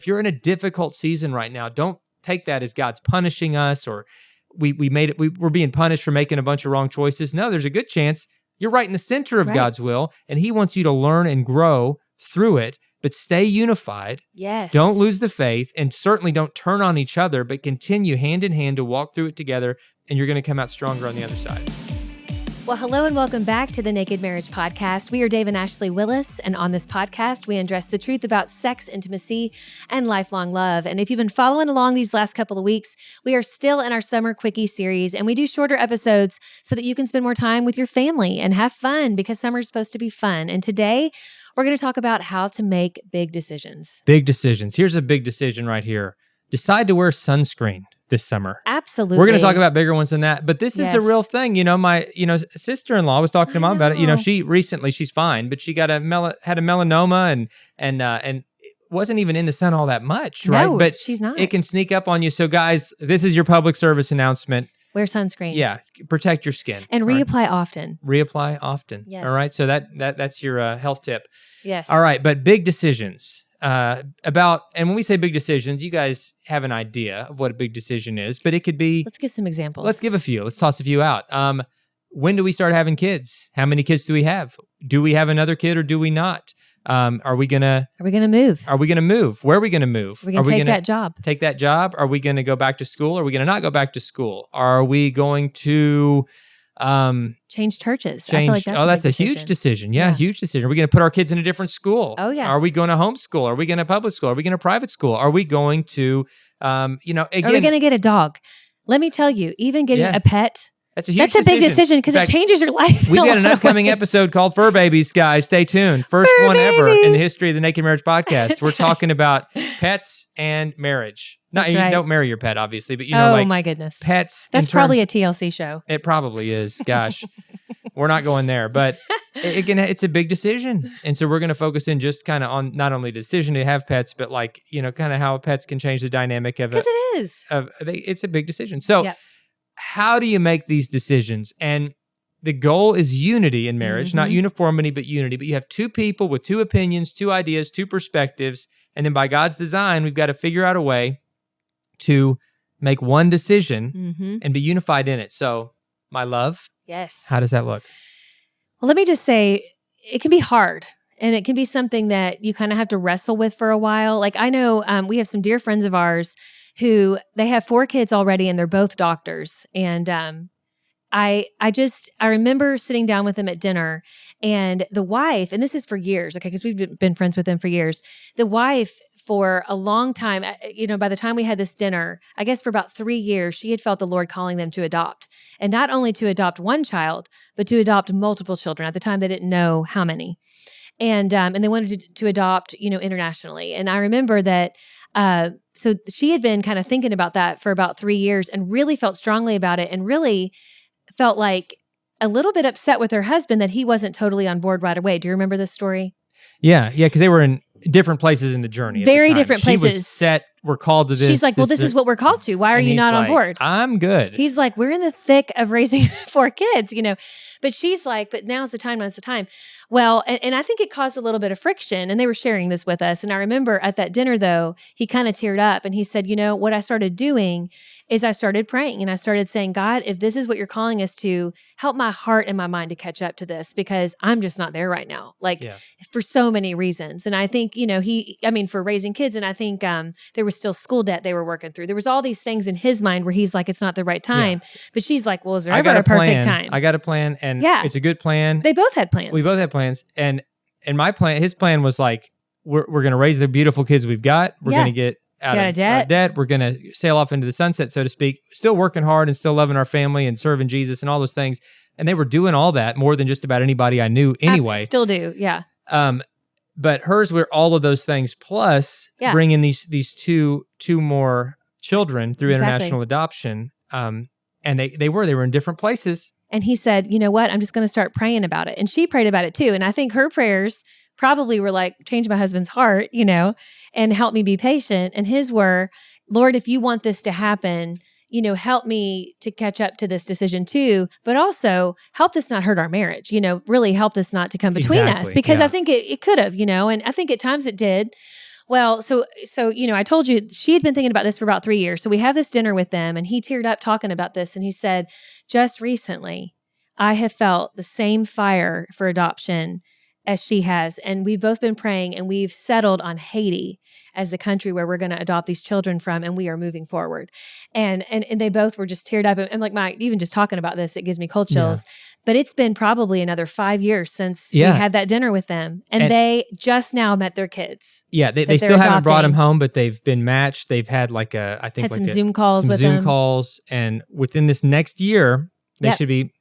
if you're in a difficult season right now, don't take that as God's punishing us or we're being punished for making a bunch of wrong choices. No, there's a good chance you're right in the center of God's will, and he wants you to learn and grow through it, but stay unified. Yes. Don't lose the faith, and certainly don't turn on each other, but continue hand in hand to walk through it together, and you're going to come out stronger on the other side. Well, hello and welcome back to the Naked Marriage Podcast. We are Dave and Ashley Willis, and on this podcast, we address the truth about sex, intimacy, and lifelong love. And if you've been following along these last couple of weeks, we are still in our Summer Quickies series, and we do shorter episodes so that you can spend more time with your family and have fun because summer is supposed to be fun. And today, we're going to talk about how to make big decisions. Big decisions. Here's a big decision right here. Decide to wear sunscreen this summer. Absolutely. We're going to talk about bigger ones than that, but this is a real thing. My sister-in-law was talking to mom about it. She's fine, but she got had a melanoma and it wasn't even in the sun all that much, right? No, but she's not. It can sneak up on you. So guys, this is your public service announcement. Wear sunscreen. Yeah, protect your skin. And reapply often. Reapply often. Yes. All right, so that's your health tip. Yes. All right, but big decisions. And when we say big decisions, you guys have an idea of what a big decision is, but it could be... Let's give some examples. Let's give a few. Let's toss a few out. When do we start having kids? How many kids do we have? Do we have another kid or do we not? Are we going to move? Are we going to move? Where are we going to move? Are we going to take that job? Take that job? Are we going to go back to school? Are we going to not go back to school? Are we going to... change churches. I feel like that's a huge decision. Yeah, huge decision. Are we going to put our kids in a different school? Oh, yeah. Are we going to homeschool? Are we going to public school? Are we going to private school? Are we going to, again... Are we going to get a dog? Let me tell you, even getting a pet... That's a huge big decision because it changes your life. We've got an upcoming episode called Fur Babies, guys. Stay tuned. First one ever in the history of the Naked Marriage Podcast. We're talking about pets and marriage. You don't marry your pet, obviously, but my goodness, pets. That's probably a TLC show. It probably is. Gosh, we're not going there, but again, it's a big decision, and so we're going to focus in just kind of on not only the decision to have pets, but kind of how pets can change the dynamic of it. Because it is. It's a big decision. So. How do you make these decisions? And the goal is unity in marriage, not uniformity, but unity. But you have two people with two opinions, two ideas, two perspectives. And then by God's design, we've got to figure out a way to make one decision and be unified in it. So, my love. Yes. How does that look? Well, let me just say, it can be hard. And it can be something that you kind of have to wrestle with for a while. Like I know we have some dear friends of ours who they have 4 kids already and they're both doctors. And I remember sitting down with them at dinner and the wife, and this is for years, okay, because we've been friends with them for years. The wife for a long time, by the time we had this dinner, I guess for about 3 years, she had felt the Lord calling them to adopt. And not only to adopt one child, but to adopt multiple children. At the time, they didn't know how many. And they wanted to adopt, internationally. And I remember that, so she had been kind of thinking about that for about 3 years and really felt strongly about it and really felt like a little bit upset with her husband that he wasn't totally on board right away. Do you remember this story? Yeah, because they were in different places in the journey. Very different places. She was set. We're called to this. She's like, well, this is what we're called to. Why are you not on board? I'm good. He's like, we're in the thick of raising 4 kids, But she's like, but now's the time. Well, and I think it caused a little bit of friction. And they were sharing this with us. And I remember at that dinner, though, he kind of teared up and he said, what I started doing is I started praying and I started saying, God, if this is what you're calling us to, help my heart and my mind to catch up to this because I'm just not there right now. For so many reasons. And I think, for raising kids. And I think there was still school debt they were working through. There was all these things in his mind where he's like, it's not the right time. Yeah. But she's like, well, is there ever a perfect time? I got a plan and it's a good plan. They both had plans. We both had plans. And his plan was like, we're going to raise the beautiful kids we've got. We're going to get out of debt. We're going to sail off into the sunset, so to speak, still working hard and still loving our family and serving Jesus and all those things. And they were doing all that more than just about anybody I knew anyway. I still do. Yeah. But hers were all of those things plus bringing these two more children through international adoption. And they were in different places. And he said, you know what? I'm just going to start praying about it. And she prayed about it too. And I think her prayers probably were like, change my husband's heart, and help me be patient. And his were, Lord, if you want this to happen, help me to catch up to this decision too, but also help this not hurt our marriage, really help this not to come between us because I think it could have, and I think at times it did. Well, so I told you she had been thinking about this for about 3 years. So we have this dinner with them, and he teared up talking about this, and he said, "Just recently, I have felt the same fire for adoption as she has, and we've both been praying, and we've settled on Haiti as the country where we're going to adopt these children from, and we are moving forward." And they both were just teared up, and like Mike, even just talking about this, it gives me cold chills. Yeah. But it's been probably another 5 years since we had that dinner with them, and they just now met their kids. Yeah, they still haven't brought them home, but they've been matched. They've had some Zoom calls with them. And within this next year, they should be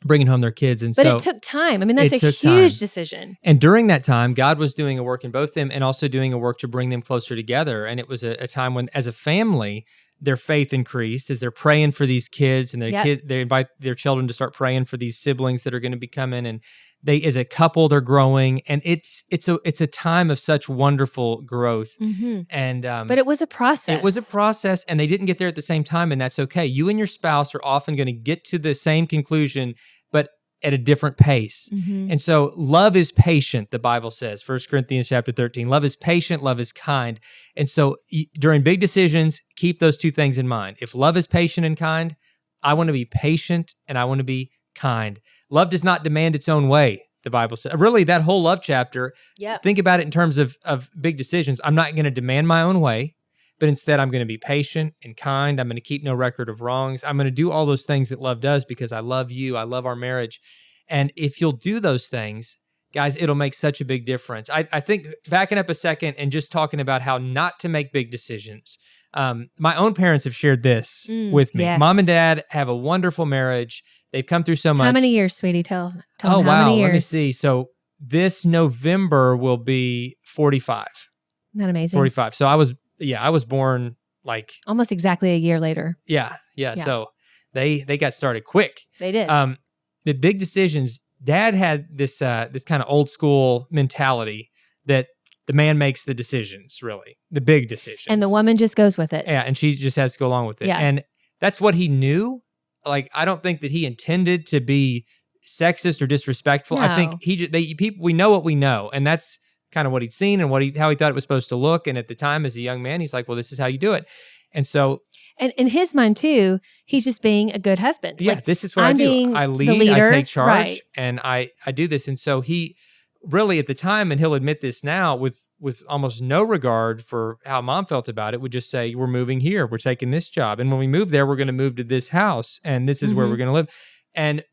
bringing home their kids. And but it took time. I mean, that's a huge decision. And during that time, God was doing a work in both them and also doing a work to bring them closer together. And it was a time when, as a family, their faith increased as they're praying for these kids, and they invite their children to start praying for these siblings that are going to be coming. And they, as a couple, they're growing, and it's a time of such wonderful growth. Mm-hmm. And but it was a process. It was a process, and they didn't get there at the same time, and that's okay. You and your spouse are often going to get to the same conclusion, but at a different pace. Mm-hmm. And so love is patient, the Bible says, 1 Corinthians chapter 13. Love is patient, love is kind. And so during big decisions, keep those two things in mind. If love is patient and kind, I want to be patient and I want to be kind. Love does not demand its own way, the Bible says. Really, that whole love chapter, think about it in terms of big decisions. I'm not going to demand my own way, but instead I'm going to be patient and kind. I'm going to keep no record of wrongs. I'm going to do all those things that love does because I love you. I love our marriage. And if you'll do those things, guys, it'll make such a big difference. I think backing up a second and just talking about how not to make big decisions. My own parents have shared this with me. Yes. Mom and Dad have a wonderful marriage. They've come through so much. How many years, sweetie? Tell them how many years. Let me see. So this November will be 45. Isn't that amazing? 45. So I was born like almost exactly a year later. Yeah. So they got started quick. They did. The big decisions. Dad had this kind of old school mentality that the man makes the decisions, really, the big decisions, and the woman just goes with it. Yeah, and she just has to go along with it. Yeah. And that's what he knew. Like, I don't think that he intended to be sexist or disrespectful. No. I think we know what we know, and that's kind of what he'd seen and how he thought it was supposed to look. And at the time, as a young man, he's like, well, this is how you do it. And so, and in his mind too, he's just being a good husband. Yeah, like, this is what I do. I lead, I take charge, right, and I do this. And so he really, at the time, and he'll admit this now, with almost no regard for how Mom felt about it, would just say, we're moving here, we're taking this job, and when we move there, we're going to move to this house, and this is where we're going to live. And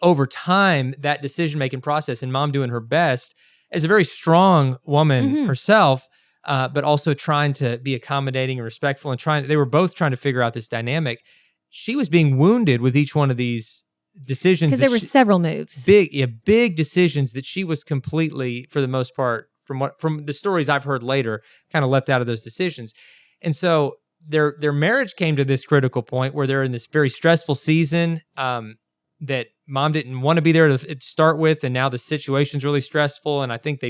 over time, that decision-making process, and Mom doing her best as a very strong woman herself, but also trying to be accommodating and respectful, and they were both trying to figure out this dynamic. She was being wounded with each one of these decisions. Because there were several moves. Big decisions that she was completely, for the most part, from the stories I've heard later, kind of left out of those decisions. And so their marriage came to this critical point where they're in this very stressful season that Mom didn't want to be there to start with, and now the situation's really stressful, and I think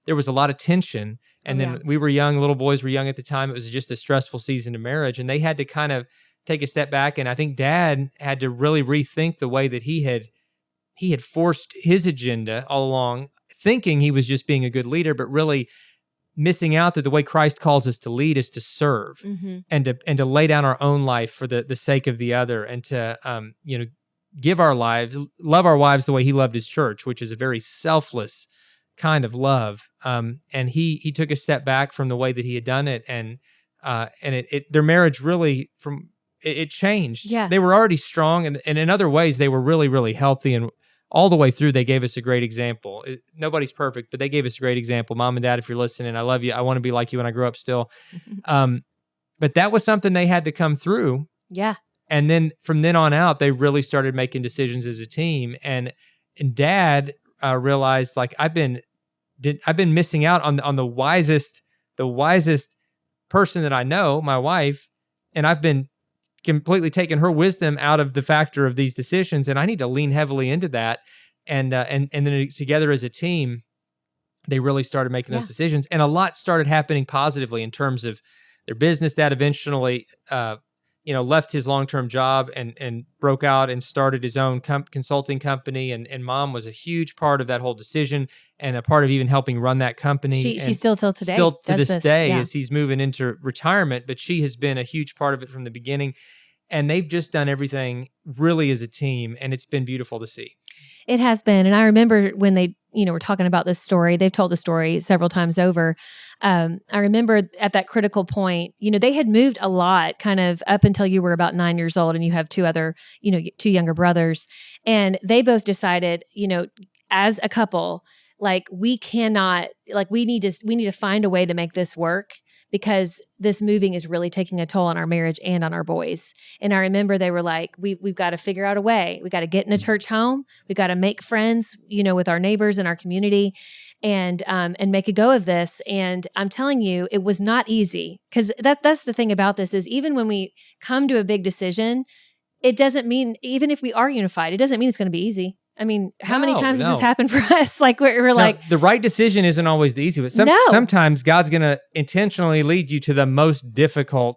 there was a lot of tension. And then we were young, little boys were young at the time. It was just a stressful season of marriage, and they had to kind of take a step back. And I think Dad had to really rethink the way that he had forced his agenda all along, thinking he was just being a good leader, but really missing out that the way Christ calls us to lead is to serve and to lay down our own life for the sake of the other, and to give our lives, love our wives the way he loved his church, which is a very selfless kind of love. And he took a step back from the way that he had done it, and their marriage really it changed. Yeah. They were already strong, and in other ways they were really, really healthy, and all the way through they gave us a great example. Nobody's perfect, but they gave us a great example. Mom and Dad, if you're listening, I love you. I want to be like you when I grow up still. But that was something they had to come through. Yeah. And then from then on out, they really started making decisions as a team. And Dad realized, like, I've been missing out on the wisest person that I know, my wife, and I've been completely taken her wisdom out of the factor of these decisions, and I need to lean heavily into that. And then together as a team, they really started making those decisions, and a lot started happening positively in terms of their business. That eventually, left his long-term job and broke out and started his own consulting company. And mom was a huge part of that whole decision and a part of even helping run that company. She still till today. Still to does this day, yeah. as he's moving into retirement, but she has been a huge part of it from the beginning. And they've just done everything really as a team, and it's been beautiful to see. It has been. And I remember when they, were talking about this story, they've told the story several times over. I remember at that critical point, they had moved a lot kind of up until you were about 9 years old and you have two younger brothers. And they both decided, as a couple, like we need to find a way to make this work, because this moving is really taking a toll on our marriage and on our boys. And I remember they were like, we've got to figure out a way. We got to get in a church home. We got to make friends, with our neighbors and our community, and make a go of this. And I'm telling you, it was not easy, because that's the thing about this is even when we come to a big decision, it doesn't mean, even if we are unified, it doesn't mean it's going to be easy. I mean, how many times has this happened for us? Like we're like, the right decision isn't always the easy, but sometimes God's going to intentionally lead you to the most difficult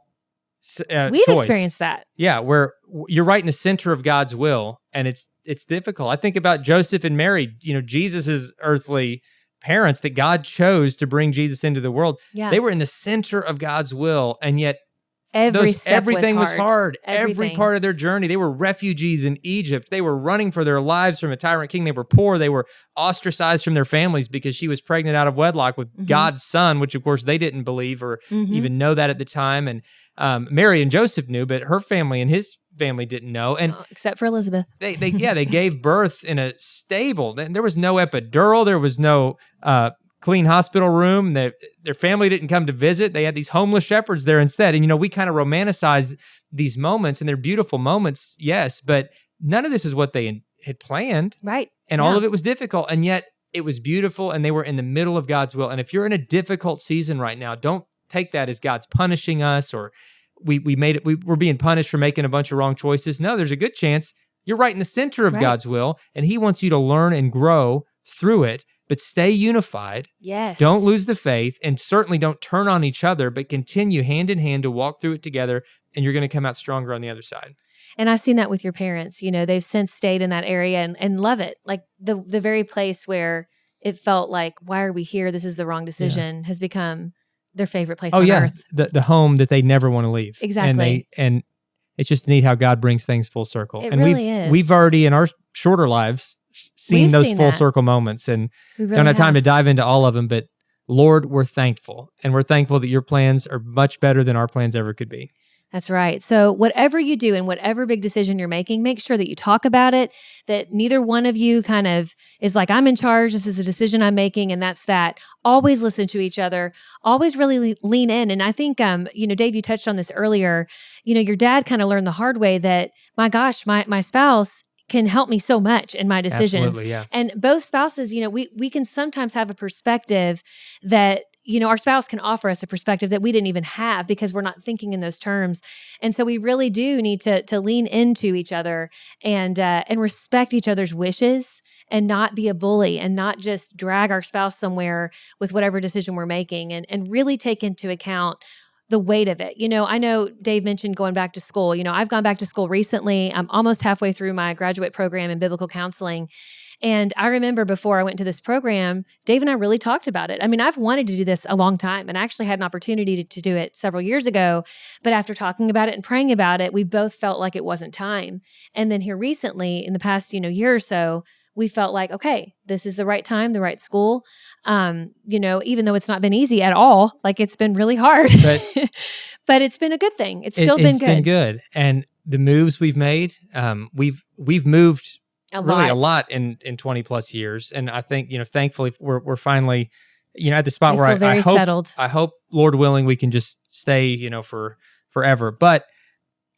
we've choice. Experienced that. Yeah, where you're right in the center of God's will, and it's difficult. I think about Joseph and Mary, Jesus's earthly parents that God chose to bring Jesus into the world. Yeah. They were in the center of God's will, and yet everything was hard. Everything. Every part of their journey. They were refugees in Egypt. They were running for their lives from a tyrant king. They were poor. They were ostracized from their families because she was pregnant out of wedlock with God's son, which of course they didn't believe or even know that at the time. And Mary and Joseph knew, but her family and his family didn't know. And except for Elizabeth. They gave birth in a stable. There was no epidural. There was no clean hospital room. Their family didn't come to visit. They had these homeless shepherds there instead. And, we kind of romanticize these moments, and they're beautiful moments, yes, but none of this is what they had planned. Right. And all of it was difficult, and yet it was beautiful, and they were in the middle of God's will. And if you're in a difficult season right now, don't take that as God's punishing us or we're being punished for making a bunch of wrong choices. No, there's a good chance you're right in the center of God's will, and he wants you to learn and grow through it. But stay unified. Yes. Don't lose the faith, and certainly don't turn on each other, but continue hand in hand to walk through it together, and you're going to come out stronger on the other side. And I've seen that with your parents. They've since stayed in that area and love it. Like the very place where it felt like, why are we here? This is the wrong decision, has become their favorite place on earth. The home that they never want to leave. Exactly. And it's just neat how God brings things full circle. It and really is. We've already in our shorter lives seen those full circle moments, and really don't have time to dive into all of them, but Lord, we're thankful. And we're thankful that your plans are much better than our plans ever could be. That's right. So whatever you do and whatever big decision you're making, make sure that you talk about it, that neither one of you kind of is like, I'm in charge, this is a decision I'm making, and that's that. Always listen to each other, always really lean in. And I think, Dave, you touched on this earlier, your dad kind of learned the hard way that, my gosh, my spouse can help me so much in my decisions. Absolutely, yeah. And both spouses, we can sometimes have a perspective that, our spouse can offer us a perspective that we didn't even have because we're not thinking in those terms. And so we really do need to lean into each other and respect each other's wishes and not be a bully and not just drag our spouse somewhere with whatever decision we're making, and really take into account the weight of it. I know Dave mentioned going back to school. I've gone back to school recently. I'm almost halfway through my graduate program in biblical counseling. And I remember before I went to this program, Dave and I really talked about it. I mean, I've wanted to do this a long time, and I actually had an opportunity to do it several years ago. But after talking about it and praying about it, we both felt like it wasn't time. And then here recently, in the past, year or so, we felt like, okay, this is the right time, the right school. Even though it's not been easy at all, like it's been really hard, but it's been a good thing. It's been good. It's been good. And the moves we've made, we've moved a lot in 20 plus years. And I think, thankfully we're finally, at the spot where I hope, settled. I hope, Lord willing, we can just stay, for forever. But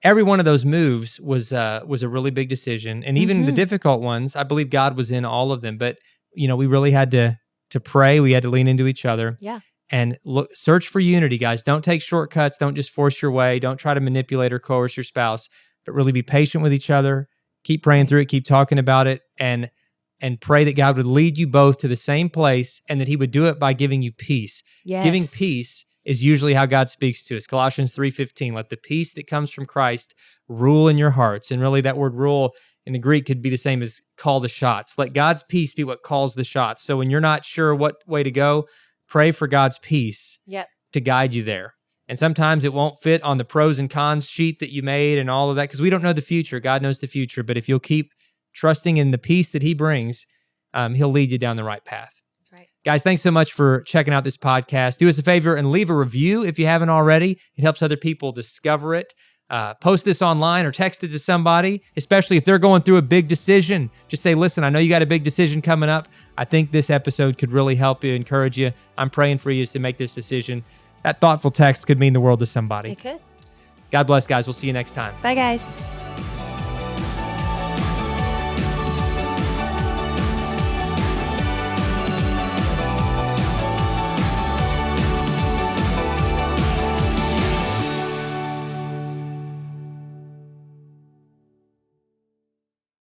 every one of those moves was a really big decision. And even the difficult ones, I believe God was in all of them. But, we really had to pray. We had to lean into each other. Yeah. And search for unity, guys. Don't take shortcuts. Don't just force your way. Don't try to manipulate or coerce your spouse, but really be patient with each other. Keep praying through it. Keep talking about it, and pray that God would lead you both to the same place, and that he would do it by giving you peace. Yes. Giving peace is usually how God speaks to us. Colossians 3:15, let the peace that comes from Christ rule in your hearts. And really that word rule in the Greek could be the same as call the shots. Let God's peace be what calls the shots. So when you're not sure what way to go, pray for God's peace to guide you there. And sometimes it won't fit on the pros and cons sheet that you made and all of that, because we don't know the future. God knows the future. But if you'll keep trusting in the peace that he brings, he'll lead you down the right path. That's right. Guys, thanks so much for checking out this podcast. Do us a favor and leave a review if you haven't already. It helps other people discover it. Post this online or text it to somebody, especially if they're going through a big decision. Just say, listen, I know you got a big decision coming up. I think this episode could really help you, encourage you. I'm praying for you to make this decision. That thoughtful text could mean the world to somebody. It could. God bless, guys. We'll see you next time. Bye, guys.